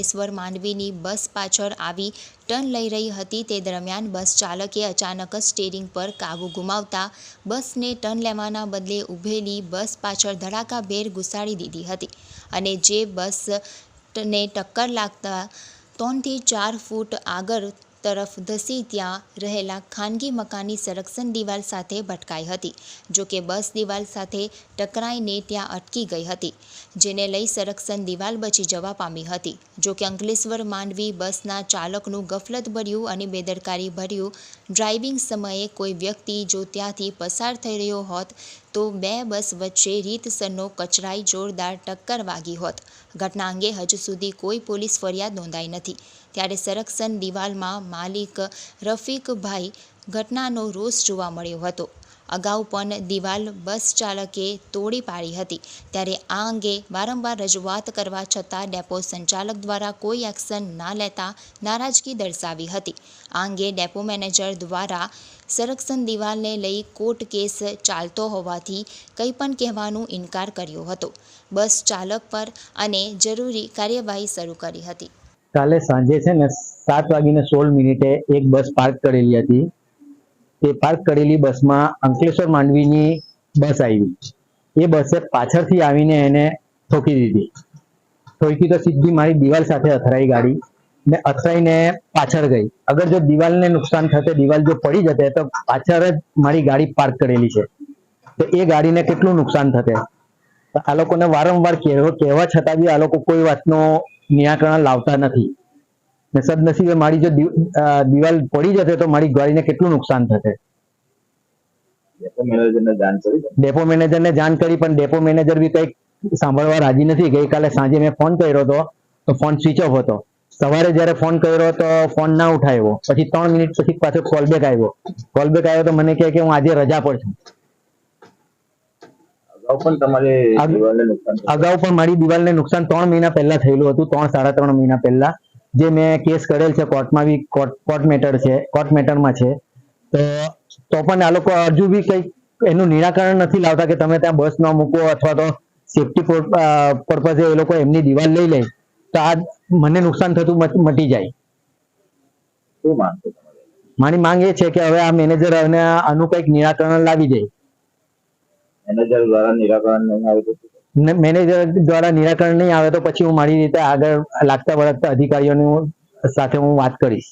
અંકલેશ્વર માંડવીની બસ પાછળ આવી ટર્ન લઈ રહી હતી તે દરમિયાન બસ ચાલકે અચાનક જ સ્ટીયરિંગ પર કાબુ ગુમાવતા બસને ટર્ન લેવાના બદલે ઊભેલી બસ પાછળ ધડાકાભેર ઘુસાડી દીધી હતી અને જે બસને ટક્કર લાગતા 3 થી 4 ફૂટ આગળ તરફ ધસી ત્યાં રહેલા ખાનગી મકાનની સંરક્ષણ દિવાલ સાથે ભટકાઈ હતી। જોકે બસ દિવાલ સાથે ટકરાઈને ત્યાં અટકી ગઈ હતી, જેને લઈ સંરક્ષણ દિવાલ બચી જવા પામી હતી। જોકે અંકલેશ્વર માંડવી બસના ચાલકનું ગફલતભર્યું અને બેદરકારીભર્યું ડ્રાઇવિંગ સમયે કોઈ વ્યક્તિ જો ત્યાંથી પસાર થઈ રહ્યો હોત તો બે બસ વચ્ચે રીતસરનો કચરાઈ જોરદાર ટક્કર વાગી હોત। ઘટના અંગે હજુ સુધી કોઈ પોલીસ ફરિયાદ નોંધાઈ નથી, ત્યારે સંરક્ષણ દિવાલમાં માલિક રફીકભાઈ ઘટનાનો રોષ જોવા મળ્યો હતો। અગાઉ પણ દિવાલ બસ ચાલકે તોડી પાડી હતી, ત્યારે આ અંગે વારંવાર રજૂઆત કરવા છતાં ડેપો સંચાલક દ્વારા કોઈ એક્શન ના લેતા નારાજગી દર્શાવી હતી। આ અંગે ડેપો મેનેજર દ્વારા સંરક્ષણ દિવાલને લઈ કોર્ટ કેસ ચાલતો હોવાથી કંઈ પણ કહેવાનો ઇનકાર કર્યો હતો। બસ ચાલક પર અને જરૂરી કાર્યવાહી શરૂ કરી હતી। કાલે સાંજે છે ને 7:16 એક બસ પાર્ક કરેલી હતી। તે પાર્ક કરેલી બસમાં અંકલેશ્વર માંડવીની બસ આવી। એ બસે પાછળથી આવીને એને ઠોકી દીધી। ઠોકી તો સીધી મારી દિવાલ સાથે અથડાઈ ગાડી ને અથડાઈને પાછળ ગઈ। અગર જો દિવાલને નુકસાન થતે, દિવાલ જો પડી જતે તો પાછળ જ મારી ગાડી પાર્ક કરેલી છે, તો એ ગાડીને કેટલું નુકસાન થતે। આ લોકોને વારંવાર કહેવા છતાં બી આ લોકો કોઈ વાતનો નિરાકરણ લાવતા નથી ને સદનસીબે મારી જો દિવાલ પડી જતે તો મારી ગાડીને કેટલું નુકસાન થતે। ડેપો મેનેજરને જાણ કરી પણ ડેપો મેનેજર બી કંઈક સાંભળવા રાજી નથી। ગઈકાલે સાંજે મેં ફોન કર્યો હતો તો ફોન સ્વિચ ઓફ હતો। સવારે જ્યારે ફોન કર્યો તો ફોન ના ઉઠાવ્યો। પછી 3 મિનિટ પછી પાછો કોલબેક આવ્યો તો મને કહે કે હું આજે રજા પર છું। અગાઉ પણ મારી દિવાલને નુકસાન 3 મહિના પહેલા થયેલું હતું, 3-3.5 મહિના પહેલા, જે મેં કેસ કરેલ છે કોર્ટમાં બી, કોર્ટ મેટરમાં છે। તો પણ આ લોકો હજુ બી કંઈક એનું નિરાકરણ નથી લાવતા કે તમે ત્યાં બસ ન મૂકો અથવા તો સેફટી પર્પઝે એ લોકો એમની દિવાલ લઈ લે તો આ મને નુકસાન થતું મટી જાય। શું માંગ છે તમારી? મારી માંગ એ છે કે હવે આ મેનેજર આનું કંઈક નિરાકરણ લાવી દે। મેનેજર દ્વારા નિરાકરણ નહીં આવે તો પછી હું મારી રીતે આગળ લાગતા વળગતા અધિકારીઓની સાથે હું વાત કરીશ।